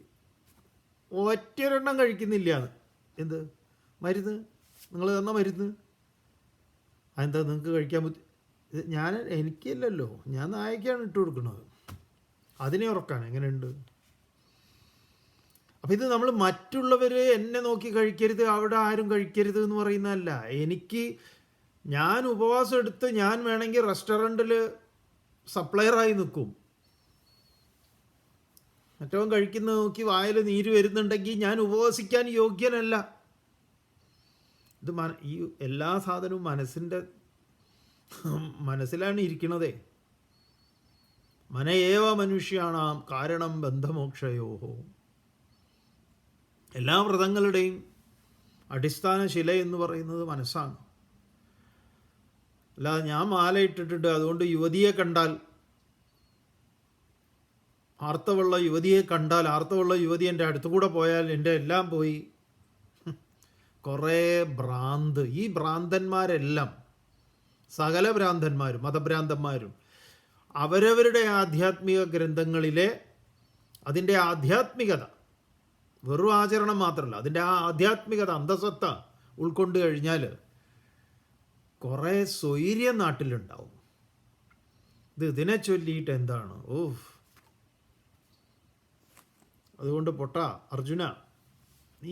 ഒറ്റൊരെണ്ണം കഴിക്കുന്നില്ല. എന്ത് മരുന്ന്? നിങ്ങൾ തന്ന മരുന്ന് അതെന്താ നിങ്ങൾക്ക് കഴിക്കാൻ എനിക്കല്ലല്ലോ, ഞാൻ നായക്കാണ് ഇട്ട് കൊടുക്കുന്നത്, അതിനെ ഉറക്കാൻ എങ്ങനെയുണ്ട്? അപ്പം ഇത് നമ്മൾ മറ്റുള്ളവർ എന്നെ നോക്കി കഴിക്കരുത്, അവിടെ ആരും കഴിക്കരുത് എന്ന് പറയുന്നതല്ല. ഞാൻ ഉപവാസം എടുത്ത് ഞാൻ വേണമെങ്കിൽ റെസ്റ്റോറൻറ്റിൽ സപ്ലയറായി നിൽക്കും. മറ്റവൻ കഴിക്കുന്നത് നോക്കി വായിൽ നീര് വരുന്നുണ്ടെങ്കിൽ ഞാൻ ഉപവസിക്കാൻ യോഗ്യനല്ല. ഇത് ഈ എല്ലാ സാധനവും മനസ്സിലാണ് ഇരിക്കണതേ. മനയേവ മനുഷ്യാണാം കാരണം ബന്ധമോക്ഷയോഹോ. എല്ലാ വ്രതങ്ങളുടെയും അടിസ്ഥാന ശില എന്ന് പറയുന്നത് മനസ്സാണ്. അല്ലാതെ ഞാൻ മാല ഇട്ടിട്ടുണ്ട് അതുകൊണ്ട് യുവതിയെ കണ്ടാൽ ആർത്തവുള്ള യുവതി എൻ്റെ അടുത്തുകൂടെ പോയാൽ എൻ്റെ എല്ലാം പോയി. കുറേ ഭ്രാന്ത്. ഈ ഭ്രാന്തന്മാരെല്ലാം, സകല ഭ്രാന്തന്മാരും മതഭ്രാന്തന്മാരും അവരവരുടെ ആധ്യാത്മിക ഗ്രന്ഥങ്ങളിലെ അതിൻ്റെ ആധ്യാത്മികത, വെറും ആചരണം മാത്രമല്ല, അതിൻ്റെ ആ ആധ്യാത്മികത അന്തസത്ത ഉൾക്കൊണ്ട് കഴിഞ്ഞാൽ കുറേ സ്വൈര്യം നാട്ടിലുണ്ടാവും. ഇതിനെ ചൊല്ലിയിട്ട് എന്താണ്? അതുകൊണ്ട് അർജുന, ഈ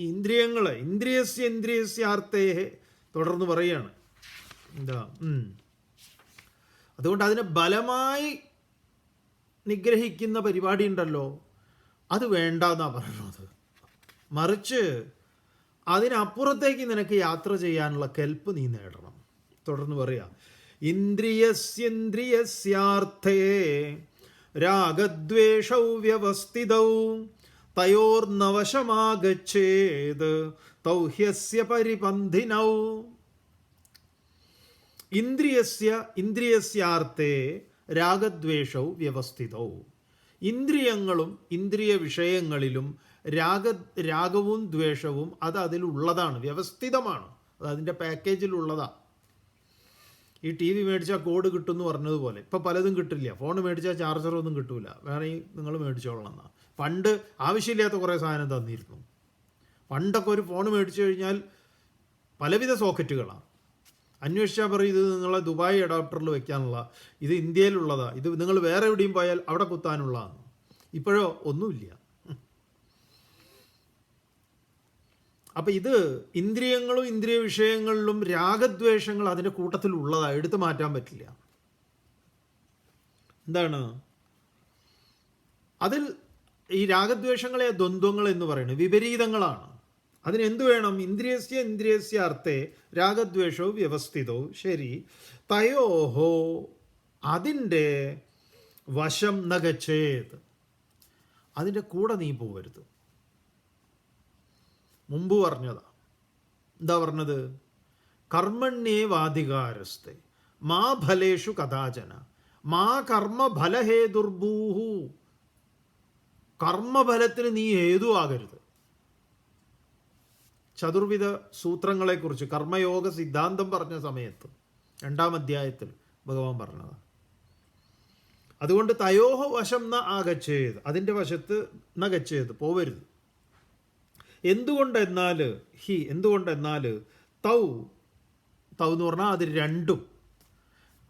ഇന്ദ്രിയസ്യാർത്ഥേ തുടർന്ന് പറയുകയാണ്. അതുകൊണ്ട് അതിനെ ബലമായി നിഗ്രഹിക്കുന്ന പരിപാടി ഉണ്ടല്ലോ, അത് വേണ്ടെന്നാണ് പറയുന്നത്. മറിച്ച് അതിനപ്പുറത്തേക്ക് നിനക്ക് യാത്ര ചെയ്യാനുള്ള കെൽപ്പ് നീ നേടണം. തുടർന്ന് പറയാം, ഇന്ദ്രിയസ്യാർത്ഥേ രാഗദ്വേഷൗ വ്യവസ്ഥിതൗ തയോർനവശമാഗച്ഛേത് തൗഹ്യസ്യ പരിപന്ഥിനൗ. ഇന്ദ്രിയസ്യാർത്ഥേ രാഗദ്വേഷൗ വ്യവസ്ഥിതൗ. ഇന്ദ്രിയങ്ങളും ഇന്ദ്രിയ വിഷയങ്ങളിലും രാഗവും ദ്വേഷവും അത് അതിലുള്ളതാണ്, വ്യവസ്ഥിതമാണ്, അത് അതിൻ്റെ പാക്കേജിലുള്ളതാണ്. ഈ ടി വി മേടിച്ചാൽ കോഡ് കിട്ടും എന്ന് പറഞ്ഞതുപോലെ ഇപ്പം പലതും കിട്ടില്ല. ഫോൺ മേടിച്ചാൽ ചാർജറൊന്നും കിട്ടില്ല, വേണമെങ്കിൽ നിങ്ങൾ മേടിച്ചോളണം എന്നാണ്. പണ്ട് ആവശ്യമില്ലാത്ത കുറേ സാധനം തന്നിരുന്നു. പണ്ടൊക്കെ ഒരു ഫോൺ മേടിച്ചു കഴിഞ്ഞാൽ പലവിധ സോക്കറ്റുകളാണ്. അന്വേഷിച്ചാൽ പറയും ഇത് നിങ്ങളെ ദുബായ് അഡാപ്റ്ററിൽ വെക്കാനുള്ള, ഇത് ഇന്ത്യയിലുള്ളതാണ്, ഇത് നിങ്ങൾ വേറെ എവിടെയും പോയാൽ അവിടെ കുത്താനുള്ളതാണ്. ഇപ്പോഴോ ഒന്നുമില്ല. അപ്പം ഇത് ഇന്ദ്രിയങ്ങളും ഇന്ദ്രിയ വിഷയങ്ങളിലും രാഗദ്വേഷങ്ങൾ അതിൻ്റെ കൂട്ടത്തിൽ ഉള്ളതാണ്, എടുത്തു മാറ്റാൻ പറ്റില്ല. എന്താണ് അതിൽ ഈ രാഗദ്വേഷങ്ങളെ ദ്വന്ദ്വങ്ങൾ എന്ന് പറയുന്നത് വിപരീതങ്ങളാണ്. അതിനെന്ത് വേണം? ഇന്ദ്രിയസ്യാർത്ഥേ രാഗദ്വേഷോ വ്യവസ്ഥിതോ. ശരി, തയോഹോ അതിൻ്റെ വശം നഗച്ഛേത്, അതിൻ്റെ കൂടെ നീ പോകരുത്. മുമ്പ് പറഞ്ഞതാ. എന്താ പറഞ്ഞത്? കർമ്മണ്യേവാധികാരസ്തേ മാ ഫലേഷു കഥാചന മാ കർമ്മഫലഹേതുർഭൂഹു. കർമ്മഫലത്തിന് നീ ഹേതു ആകരുത്. ചതുർവിധ സൂത്രങ്ങളെക്കുറിച്ച് കർമ്മയോഗ സിദ്ധാന്തം പറഞ്ഞ സമയത്ത് 2-ാം അധ്യായത്തിൽ ഭഗവാൻ പറഞ്ഞതാണ്. അതുകൊണ്ട് തയോഹ വശം ന ആഗച്ഛേത്, അതിൻ്റെ വശത്ത് ന ഗച്ഛേത്, പോവരുത്. എന്തുകൊണ്ടെന്നാൽ തൗ എന്ന് പറഞ്ഞാൽ അത് രണ്ടും,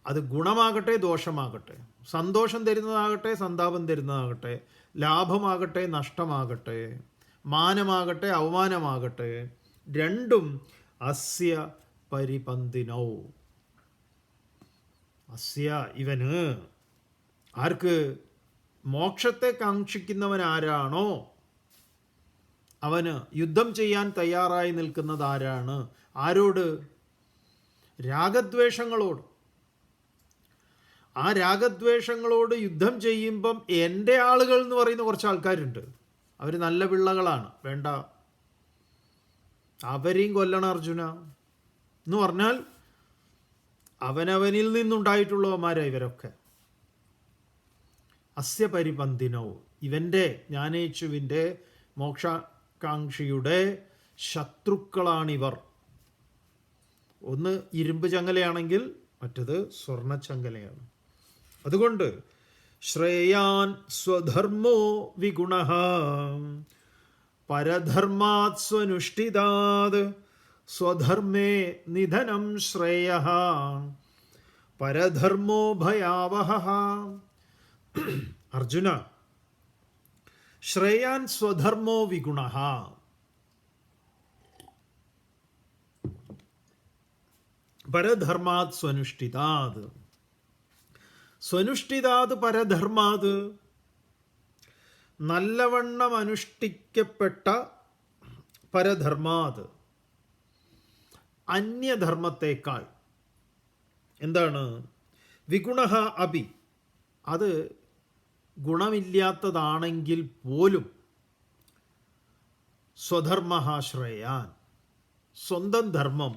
അത് ഗുണമാകട്ടെ ദോഷമാകട്ടെ, സന്തോഷം തരുന്നതാകട്ടെ സന്താപം തരുന്നതാകട്ടെ, ലാഭമാകട്ടെ നഷ്ടമാകട്ടെ, മാനമാകട്ടെ അവമാനമാകട്ടെ, രണ്ടും അസ്യ പരിപന്തിനൗ, അസ്യ ഇവന്, ആർക്ക്? മോക്ഷത്തെ കാക്ഷിക്കുന്നവൻ ആരാണോ അവന് യുദ്ധം ചെയ്യാൻ തയ്യാറായി നിൽക്കുന്നത് ആരാണ്? ആരോട്? രാഗദ്വേഷങ്ങളോട്. ആ രാഗദ്വേഷങ്ങളോട് യുദ്ധം ചെയ്യുമ്പം എൻ്റെ ആളുകൾ എന്ന് പറയുന്ന കുറച്ച് ആൾക്കാരുണ്ട്, അവർ നല്ല പിള്ളകളാണ്, വേണ്ട, അവരെയും കൊല്ലണം അർജുന എന്ന് പറഞ്ഞാൽ അവനവനിൽ നിന്നുണ്ടായിട്ടുള്ളവന്മാരാണ് ഇവരൊക്കെ. അസ്യ പരിപന്തിനോ, ഇവൻ്റെ ജ്ഞാനേച്ഛുവിൻ്റെ മോക്ഷാകാംക്ഷിയുടെ ശത്രുക്കളാണിവർ. ഒന്ന് ഇരുമ്പ് ചങ്ങലയാണെങ്കിൽ മറ്റത് സ്വർണ്ണ ചങ്ങലയാണ്. അതുകൊണ്ട് ശ്രേയാൻ സ്വധർമ്മോ വിഗുണഃ പരധർമാത് സ്വനുഷ്ഠിതാത് സ്വധർമ്മേ നിധനം ശ്രേയഃ പരധർമ്മോ ഭയാവഹഃ. അർജുന, ശ്രേയാൻ സ്വധർമ്മോ വിഗുണഃ, പരധർമാത് സ്വനുഷ്ഠിതാത്. സ്വനുഷ്ഠിതാത് പരധർമാത്, നല്ലവണ്ണം അനുഷ്ഠിക്കപ്പെട്ട, പരധർമാത് അന്യധർമ്മത്തേക്കാൾ. എന്താണ്? വിഗുണഃ അപി, അത് ഗുണമില്ലാത്തതാണെങ്കിൽ പോലും, സ്വധർമ്മ ശ്രേയാൻ, സ്വന്തം ധർമ്മം,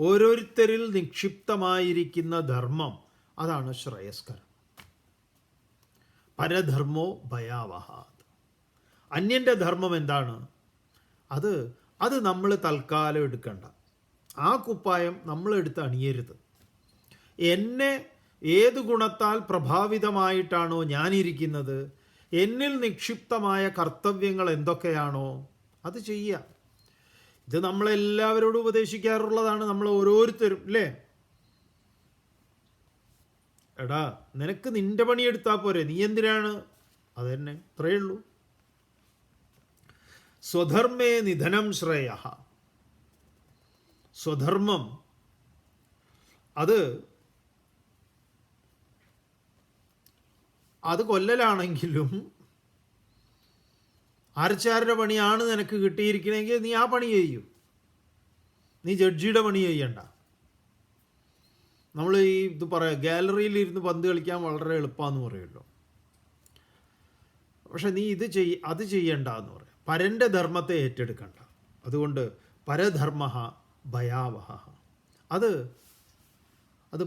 ഓരോരുത്തരിൽ നിക്ഷിപ്തമായിരിക്കുന്ന ധർമ്മം, അതാണ് ശ്രേയസ്കരം. പരധർമ്മോ ഭയാവഹ, അന്യൻ്റെ ധർമ്മം എന്താണ്? അത് നമ്മൾ തൽക്കാലം എടുക്കണ്ട, ആ കുപ്പായം നമ്മളെടുത്ത് അണിയരുത്. എന്നെ ഏത് ഗുണത്താൽ പ്രഭാവിതമായിട്ടാണോ ഞാനിരിക്കുന്നത്, എന്നിൽ നിക്ഷിപ്തമായ കർത്തവ്യങ്ങൾ എന്തൊക്കെയാണോ അത് ചെയ്യുക. ഇത് നമ്മളെല്ലാവരോടും ഉപദേശിക്കാറുള്ളതാണ്, നമ്മൾ ഓരോരുത്തരും, അല്ലേ? എടാ, നിനക്ക് നിന്റെ പണിയെടുത്താൽ പോരെ, നീ എന്തിനാണ്? അതന്നെ, അത്രയേ ഉള്ളൂ. സ്വധർമ്മേ നിധനം ശ്രേയഃ, സ്വധർമ്മം അത് കൊല്ലലാണെങ്കിലും ആർച്ചാരുടെ പണിയാണ് നിനക്ക് കിട്ടിയിരിക്കണമെങ്കിൽ നീ ആ പണി ചെയ്യൂ, നീ ജഡ്ജിയുടെ പണി ചെയ്യണ്ട. നമ്മൾ ഇത് പറയാം, ഗാലറിയിൽ ഇരുന്ന് പന്ത് കളിക്കാൻ വളരെ എളുപ്പമാണെന്ന് പറയുമല്ലോ, പക്ഷെ നീ അത് ചെയ്യണ്ട എന്ന് പറയാം. പരൻ്റെ ധർമ്മത്തെ ഏറ്റെടുക്കണ്ട. അതുകൊണ്ട് പരധർമ്മ ഭയാവഹ, അത്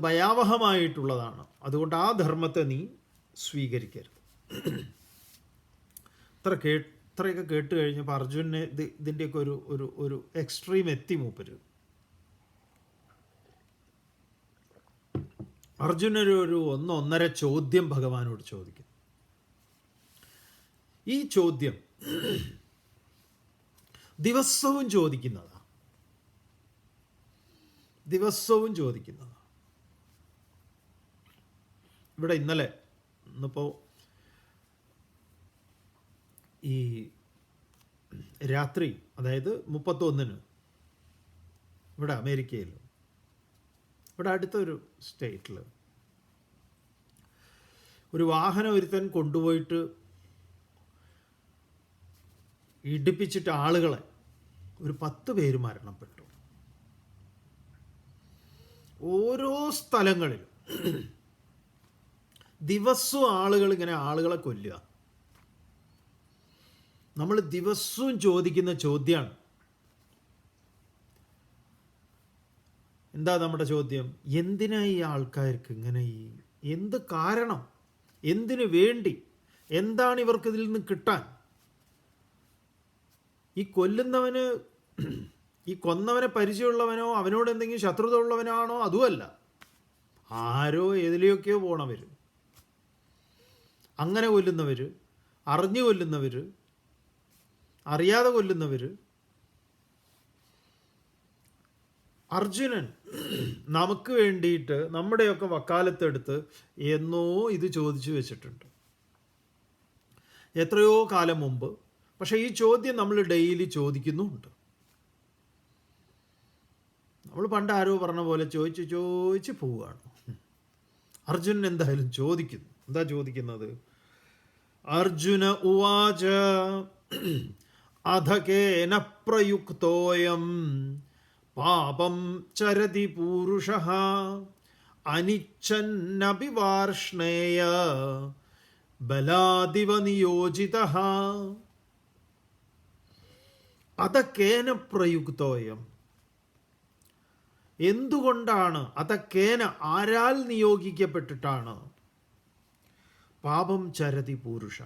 ഭയാവഹമായിട്ടുള്ളതാണ്. അതുകൊണ്ട് ആ ധർമ്മത്തെ നീ സ്വീകരിക്കരുത്. ഇത്രയൊക്കെ കേട്ട് കഴിഞ്ഞപ്പോൾ അർജുനെ ഇതിൻ്റെയൊക്കെ ഒരു എക്സ്ട്രീം എത്തി മൂപ്പര്. അർജുനൊരു 1-1.5 ചോദ്യം ഭഗവാനോട് ചോദിക്കുന്നു. ഈ ചോദ്യം ദിവസവും ചോദിക്കുന്നതാണ്. ഇവിടെ ഇന്നിപ്പോൾ ഈ രാത്രി, അതായത് 31-ന് ഇവിടെ അമേരിക്കയിൽ, ഇവിടെ അടുത്തൊരു സ്റ്റേറ്റിൽ ഒരു വാഹനം ഒരുത്തൻ കൊണ്ടുപോയിട്ട് ഇടിപ്പിച്ചിട്ട് ആളുകളെ, ഒരു 10 പേര് മരണപ്പെട്ടു. ഓരോ സ്ഥലങ്ങളിലും ദിവസവും ഇങ്ങനെ ആളുകളെ കൊല്ലുക. നമ്മൾ ദിവസവും ചോദിക്കുന്ന ചോദ്യമാണ്, എന്താ നമ്മുടെ ചോദ്യം? എന്തിനാ ഈ ആൾക്കാർക്ക് ഇങ്ങനെ, എന്ത് കാരണം, എന്തിനു വേണ്ടി, എന്താണ് ഇവർക്ക് ഇതിൽ നിന്ന് കിട്ടാൻ? ഈ കൊല്ലുന്നവന് ഈ കൊന്നവനെ പരിചയമുള്ളവനോ അവനോട് എന്തെങ്കിലും ശത്രുത ഉള്ളവനാണോ അതുമല്ല, ആരോ ഏതിലെയൊക്കെയോ പോണവർ, അങ്ങനെ കൊല്ലുന്നവർ, അറിഞ്ഞു കൊല്ലുന്നവർ, അറിയാതെ കൊല്ലുന്നവർ. അർജുനൻ നമുക്ക് വേണ്ടിയിട്ട് നമ്മുടെയൊക്കെ വക്കാലത്തെടുത്ത് എന്നോ ഇത് ചോദിച്ചു വെച്ചിട്ടുണ്ട്, എത്രയോ കാലം മുമ്പ്. പക്ഷേ ഈ ചോദ്യം നമ്മൾ ഡെയിലി ചോദിക്കുന്നുമുണ്ട്. നമ്മൾ പണ്ട് ആരോ പറഞ്ഞ പോലെ ചോദിച്ച് പോവുകയാണ്. അർജുനൻ എന്തായാലും ചോദിക്കുന്നു. എന്താ ചോദിക്കുന്നത്? അർജുന ഉവാച അധ കേന പ്രയുക്തോയം പാപം ചരതി പൂരുഷഃ അനിച്ഛന്നപി വാർഷ്ണേയ ബലാദിവ നിയോജിതഃ. അധ കേന പ്രയുക്തോയം, എന്തുകൊണ്ടാണ്? അധക്കേന, ആരാൽ നിയോഗിക്കപ്പെട്ടിട്ടാണ്? പാപം ചരതി പൂരുഷ,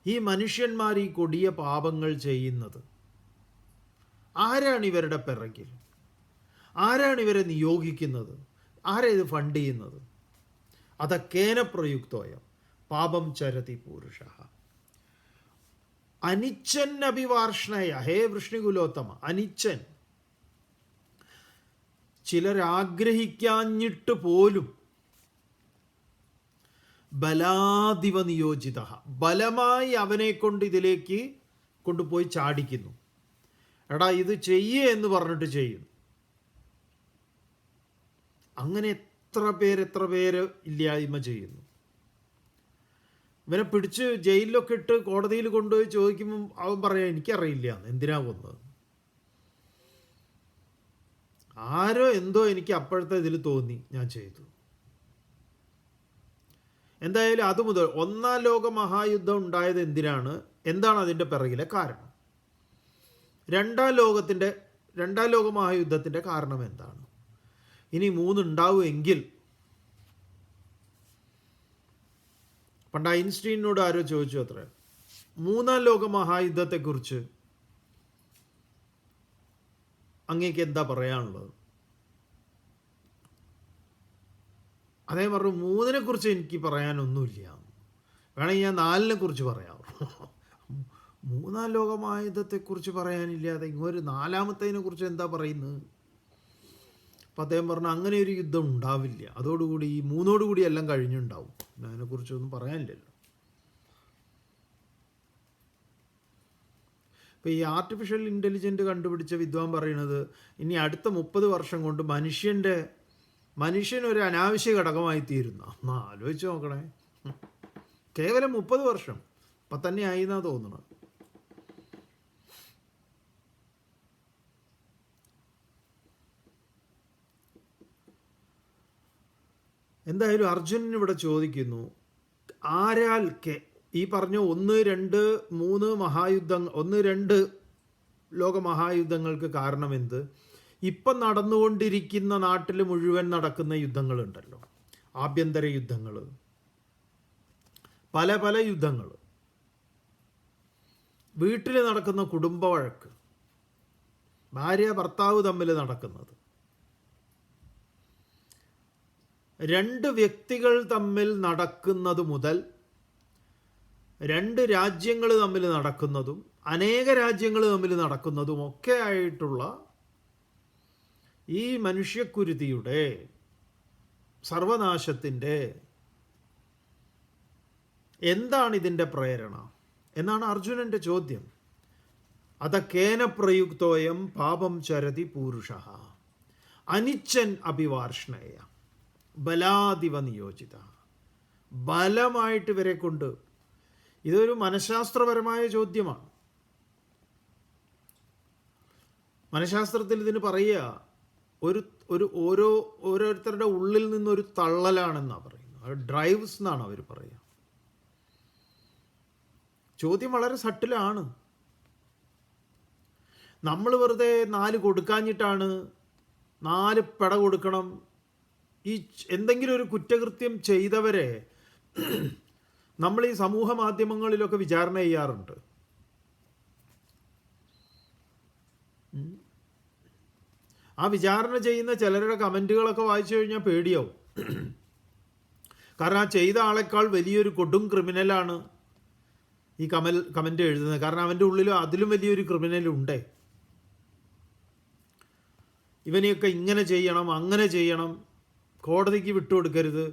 ഈ മനുഷ്യന്മാർ ഈ കൊടിയ പാപങ്ങൾ ചെയ്യുന്നത്. ആരാണ് ഇവരുടെ പിറകിൽ? ആരാണ് ഇവരെ നിയോഗിക്കുന്നത്? ആരാ ഇത് ഫണ്ട് ചെയ്യുന്നത്? അധക്കേന പ്രയുക്തോയം പാപം ചരതി പൂരുഷ അനിച്ഛൻ അഭിവാർഷ്ണയ. ഹേ വൃഷ്ണികുലോത്തമ, അനിച്ഛൻ, ചിലരാഗ്രഹിക്കാഞ്ഞിട്ട് പോലും ബലാദിവ നിയോജിത, ബലമായി അവനെ കൊണ്ട് ഇതിലേക്ക് കൊണ്ടുപോയി ചാടിക്കുന്നു. എടാ ഇത് ചെയ്യേ എന്ന് പറഞ്ഞിട്ട് ചെയ്യുന്നു. അങ്ങനെ എത്ര പേര് ഇല്ലായ്മ ചെയ്യുന്നു. ഇവനെ പിടിച്ച് ജയിലിലൊക്കെ ഇട്ട് കോടതിയിൽ കൊണ്ടുപോയി ചോദിക്കുമ്പം അവൻ പറയാം എനിക്കറിയില്ല എന്തിനാ കൊന്നത്, ആരോ എന്തോ എനിക്ക് അപ്പോഴത്തെ ഇതിൽ തോന്നി ഞാൻ ചെയ്തു. എന്തായാലും അതുമുതൽ ഒന്നാം ലോക മഹായുദ്ധം ഉണ്ടായത് എന്തിനാണ്? എന്താണ് അതിൻ്റെ പിറകിലെ കാരണം? രണ്ടാം ലോക മഹായുദ്ധത്തിൻ്റെ കാരണം എന്താണ്? ഇനി 3 ഉണ്ടാവുമെങ്കിൽ, പണ്ട് ഐൻസ്റ്റീനോട് ആരോ ചോദിച്ചു അത്ര, 3ാം ലോക മഹായുദ്ധത്തെക്കുറിച്ച് അങ്ങേക്ക് എന്താ പറയാനുള്ളത്? അതേ പറഞ്ഞു 3നെ കുറിച്ച് എനിക്ക് പറയാനൊന്നുമില്ല, വേണമെങ്കിൽ ഞാൻ 4നെ കുറിച്ച് പറയാം. 3ാം ലോക മഹായുദ്ധത്തെക്കുറിച്ച് പറയാനില്ലാതെ ഇങ്ങൊരു 4ാമത്തേതിനെ കുറിച്ച് എന്താ പറയുന്നത്? അപ്പം അദ്ദേഹം പറഞ്ഞു അങ്ങനെ ഒരു യുദ്ധം ഉണ്ടാവില്ല, അതോടുകൂടി ഈ 3ഓടുകൂടി എല്ലാം കഴിഞ്ഞുണ്ടാവും, അതിനെക്കുറിച്ചൊന്നും പറയാനില്ലല്ലോ. ഇപ്പോൾ ഈ ആർട്ടിഫിഷ്യൽ ഇൻ്റലിജൻറ്റ് കണ്ടുപിടിച്ച വിദ്വാൻ പറയുന്നത് ഇനി അടുത്ത 30 വർഷം കൊണ്ട് മനുഷ്യനൊരു അനാവശ്യ ഘടകമായി തീരുന്ന. എന്നാൽ ആലോചിച്ച് നോക്കണേ, കേവലം 30 വർഷം ഇപ്പം തന്നെ ആയി എന്നാണ് തോന്നുന്നത്. എന്തായാലും അർജുനൻ ഇവിടെ ചോദിക്കുന്നു, ആരാൽ ഈ പറഞ്ഞ 1, 2, 3 മഹായുദ്ധങ്ങൾ, 1, 2 ലോക മഹായുദ്ധങ്ങൾക്ക് കാരണം എന്ത്? ഇപ്പം നടന്നുകൊണ്ടിരിക്കുന്ന നാട്ടിൽ മുഴുവൻ നടക്കുന്ന യുദ്ധങ്ങളുണ്ടല്ലോ, ആഭ്യന്തര യുദ്ധങ്ങൾ, പല യുദ്ധങ്ങൾ, വീട്ടിൽ നടക്കുന്ന കുടുംബ വഴക്ക്, ഭാര്യ ഭർത്താവ് തമ്മിൽ നടക്കുന്നത്, 2 വ്യക്തികൾ തമ്മിൽ നടക്കുന്നത് മുതൽ 2 രാജ്യങ്ങൾ തമ്മിൽ നടക്കുന്നതും അനേക രാജ്യങ്ങൾ തമ്മിൽ നടക്കുന്നതും ഒക്കെ ആയിട്ടുള്ള ഈ മനുഷ്യക്കുരുതിയുടെ സർവനാശത്തിൻ്റെ എന്താണ് ഇതിൻ്റെ പ്രേരണ എന്നാണ് അർജുനൻ്റെ ചോദ്യം. അധക്കേന പ്രയുക്തോയം പാപം ചരതി പൂരുഷ അനിച്ഛൻ അഭിവാർഷ്ണേയ ബലാദിവ നിയോജിത. ബലമായിട്ട് ഇവരെ കൊണ്ട്, ഇതൊരു മനഃശാസ്ത്രപരമായ ചോദ്യമാണ്. മനഃശാസ്ത്രത്തിൽ ഇതിന് പറയുക ഓരോരുത്തരുടെ ഉള്ളിൽ നിന്നൊരു തള്ളലാണെന്നാണ് പറയുന്നത്. അത് ഡ്രൈവ്സ് എന്നാണ് അവർ പറയുക. ചോദ്യം വളരെ സട്ടിലാണ്. നമ്മൾ വെറുതെ 4 കൊടുക്കാഞ്ഞിട്ടാണ് 4 പെട കൊടുക്കണം. ഈ എന്തെങ്കിലും ഒരു കുറ്റകൃത്യം ചെയ്തവരെ നമ്മൾ ഈ സമൂഹ മാധ്യമങ്ങളിലൊക്കെ വിചാരണ ചെയ്യാറുണ്ട്. ആ വിചാരണ ചെയ്യുന്ന ചിലരുടെ കമൻറ്റുകളൊക്കെ വായിച്ചു കഴിഞ്ഞാൽ പേടിയാവും. കാരണം ആ ചെയ്ത ആളെക്കാൾ വലിയൊരു കൊടും ക്രിമിനലാണ് ഈ കമൻറ്റ് എഴുതുന്നത്. കാരണം അവൻ്റെ ഉള്ളിലും അതിലും വലിയൊരു ക്രിമിനലുണ്ടേ. ഇവനെയൊക്കെ ഇങ്ങനെ ചെയ്യണം, അങ്ങനെ ചെയ്യണം, കോടതിക്ക് വിട്ടുകൊടുക്കരുത്,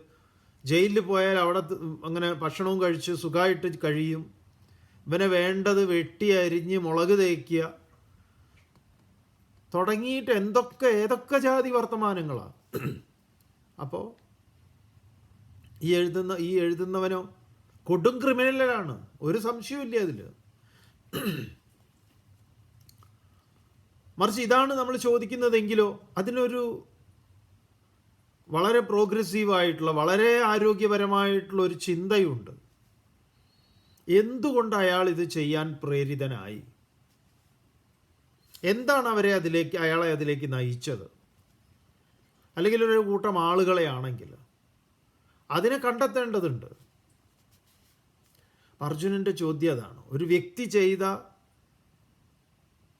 ജയിലിൽ പോയാൽ അവിടെ അങ്ങനെ ഭക്ഷണവും കഴിച്ച് സുഖമായിട്ട് കഴിയും, ഇവനെ വേണ്ടത് വെട്ടി അരിഞ്ഞ് മുളക് തേക്കുക, തുടങ്ങിയിട്ട് ഏതൊക്കെ ജാതി വർത്തമാനങ്ങളാണ്. അപ്പോൾ ഈ എഴുതുന്നവനോ കൊടും ക്രിമിനലാണ്, ഒരു സംശയമില്ല അതിൽ. മറിച്ച് ഇതാണ് നമ്മൾ ചോദിക്കുന്നതെങ്കിലോ അതിനൊരു വളരെ പ്രോഗ്രസീവായിട്ടുള്ള, വളരെ ആരോഗ്യപരമായിട്ടുള്ള ഒരു ചിന്തയുണ്ട്. എന്തുകൊണ്ട് അയാൾ ഇത് ചെയ്യാൻ പ്രേരിതനായി? എന്താണ് അയാളെ അതിലേക്ക് നയിച്ചത്? അല്ലെങ്കിൽ ഒരു കൂട്ടം ആളുകളെയാണെങ്കിൽ അതിനെ കണ്ടെത്തേണ്ടതുണ്ട്. അർജുനൻ്റെ ചോദ്യം അതാണ്. ഒരു വ്യക്തി ചെയ്ത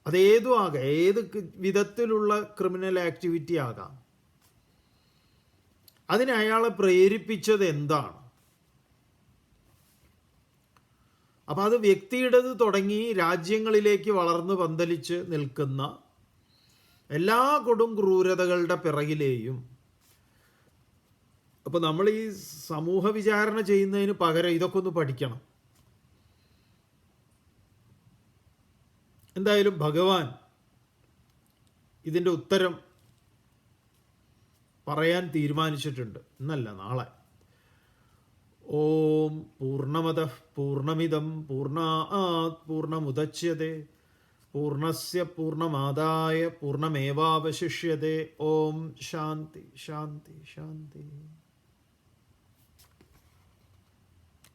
അതേതും ആകാം, ഏത് വിധത്തിലുള്ള ക്രിമിനൽ ആക്ടിവിറ്റി ആകാം, അതിനെ അയാളെ പ്രേരിപ്പിച്ചത് എന്താണ്? അപ്പം അത് വ്യക്തിയുടേത് തുടങ്ങി രാജ്യങ്ങളിലേക്ക് വളർന്നു പന്തലിച്ച് നിൽക്കുന്ന എല്ലാ കൊടും ക്രൂരതകളുടെ പിറകിലെയും, അപ്പോൾ നമ്മൾ ഈ സമൂഹ വിചാരണ ചെയ്യുന്നതിന് പകരം ഇതൊക്കെ ഒന്ന് പഠിക്കണം. എന്തായാലും ഭഗവാൻ ഇതിൻ്റെ ഉത്തരം പറയാൻ തീരുമാനിച്ചിട്ടുണ്ട്. ഇന്നല്ല, നാളെ. ഓം പൂർണ്ണമദഃ പൂർണ്ണമിദം പൂർണ്ണാത് പൂർണ്ണമുദച്യതേ പൂർണ്ണസ്യ പൂർണ്ണമാദായ പൂർണ്ണമേവാവശിഷ്യതേ. ഓം ശാന്തി ശാന്തി ശാന്തി.